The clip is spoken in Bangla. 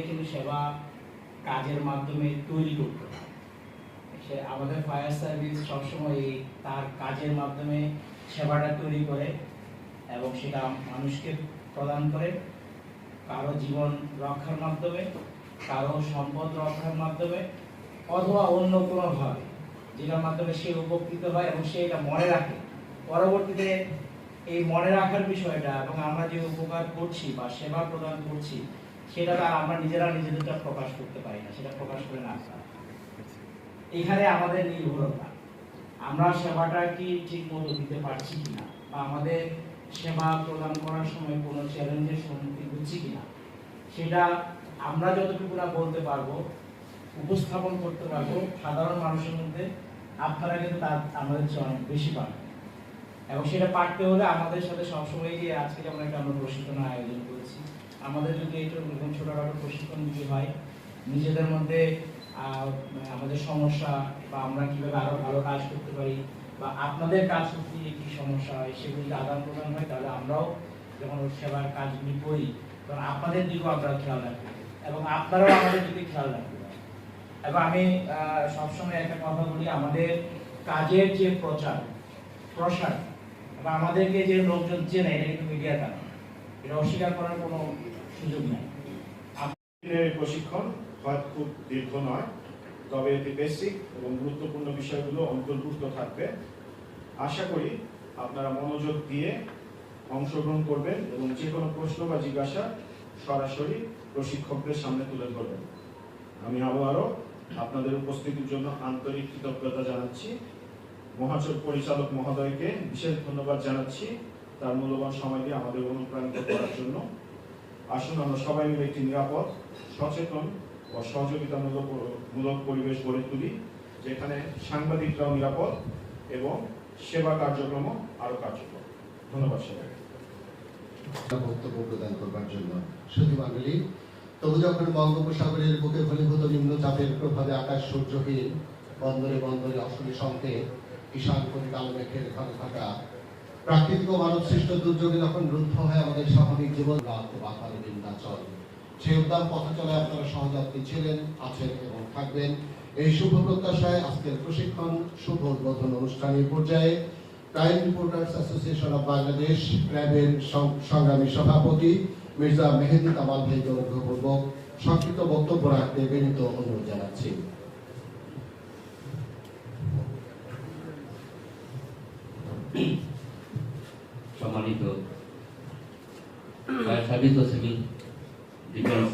কিন্তু সেবা কাজের মাধ্যমে তৈরি করতে হয়। সে আমাদের ফায়ার সার্ভিস সবসময় তার কাজের মাধ্যমে সেবাটা তৈরি করে এবং সেটা মানুষকে প্রদান করে, কারো জীবন রক্ষার মাধ্যমে, কারো সম্পদ রক্ষার মাধ্যমে, অথবা অন্য কোনোভাবে যেটার মাধ্যমে সে উপকৃত হয় এবং সে এটা মনে রাখে। পরবর্তীতে এই মনে রাখার বিষয়টা এবং আমরা যে উপকার করছি বা সেবা প্রদান করছি সেটা তার আমরা নিজেদেরটা প্রকাশ করতে পারি না, সেটা প্রকাশ করে না। এখানে আমাদের নির্ভরতা, আমরা সেবাটা কি ঠিক মতো দিতে পারছি কিনা, বা আমাদের সেবা প্রদান করার সময় কোনো চ্যালেঞ্জের সম্মুখীন হচ্ছি কিনা, সেটা আমরা যতটুকু না বলতে পারবো, উপস্থাপন করতে পারবো সাধারণ মানুষের মধ্যে, আপনারা কিন্তু তার আমাদের চেয়ে অনেক বেশি পারবেন। এবং সেটা পারতে হলে আমাদের সাথে সবসময় যে আজকে যেমন একটা আমরা প্রশিক্ষণ আয়োজন করেছি, আমাদের যদি এরকম ছোটখাটো প্রশিক্ষণ যদি হয়, নিজেদের মধ্যে আমাদের সমস্যা বা আমরা কিভাবে আরো ভালো কাজ করতে পারি বা আপনাদের কাজ করতে কি সমস্যা হয় সেগুলি আদান প্রদান হয়, তাহলে আমরাও যখন সেবার কাজগুলি করি তখন আপনাদের দিকেও আমরা খেয়াল রাখবো এবং আপনারাও আমাদের দিকে খেয়াল রাখতে পারেন। এবং আমি সবসময় একটা কথা বলি, আমাদের কাজের যে প্রসার বা আমাদেরকে যে লোকজন চেনে, এটা কিন্তু মিডিয়ার কারণ, এটা অস্বীকার করার কোনো সুযোগ নেই। প্রশিক্ষণ হয়তো খুব দীর্ঘ নয়, তবে এতে বেসিক এবং গুরুত্বপূর্ণ বিষয়গুলো অন্তর্ভুক্ত থাকবে। আশা করি আপনারা মনোযোগ দিয়ে অংশগ্রহণ করবেন এবং যে কোনো প্রশ্ন বা জিজ্ঞাসা সরাসরি প্রশিক্ষকদের সামনে তুলে ধরবেন। আমি আবারও আপনাদের উপস্থিতির জন্য আন্তরিক কৃতজ্ঞতা জানাচ্ছি। মহাচর পরিচালক মহোদয়কে বিশেষ ধন্যবাদ জানাচ্ছি তার মূল্যবান সময় দিয়ে আমাদের অনুপ্রাণিত করার জন্য। আসুন আমরা সবাই মিলে একটি নিরাপদ, সচেতন ও সহযোগিতামূলক পরিবেশ গড়ে তুলি, যেখানে সাংবাদিকরাও নিরাপদ এবং সেবা কার্যক্রম আরো কার্যকর। ধন্যবাদ সবাইকে বক্তব্য প্রদান করবার জন্য। শুধু বাঙালি, তবু যখন বঙ্গোপসাগরের বুকে ঘনীভূত নিম্নচাপের প্রভাবে আকাশ সূর্যহীন, বন্দরে বন্দরে অশনি সংকেত, ঈশান কোণে কালো মেঘের ঘন ঘটা, প্রাকৃতিক ও মানব সৃষ্ট দুর্যোগে যখন রুদ্ধ হয় আমাদের স্বাভাবিক জীবন, রাত বাতার বিন্ধ্যাচল, সেই উদ্যান পথ চলে আপনারা সহযাত্রী ছিলেন, আছেন এবং থাকবেন। এই শুভ প্রত্যাশায় আজকের প্রশিক্ষণ শুভ উদ্বোধন অনুষ্ঠানের পর্যায়ে crime reporters association of Bangladesh ক্র্যাবের সংগ্রামী সভাপতি মির্জা মেহেদি কামাল ভাইকে অনুগ্রহপূর্বক সংক্ষিপ্ত বক্তব্য রাখতে বিনীত অনুরোধ জানাচ্ছি। সম্মানিত ফায়ার সার্ভিস ও সিভিল ডিফেন্স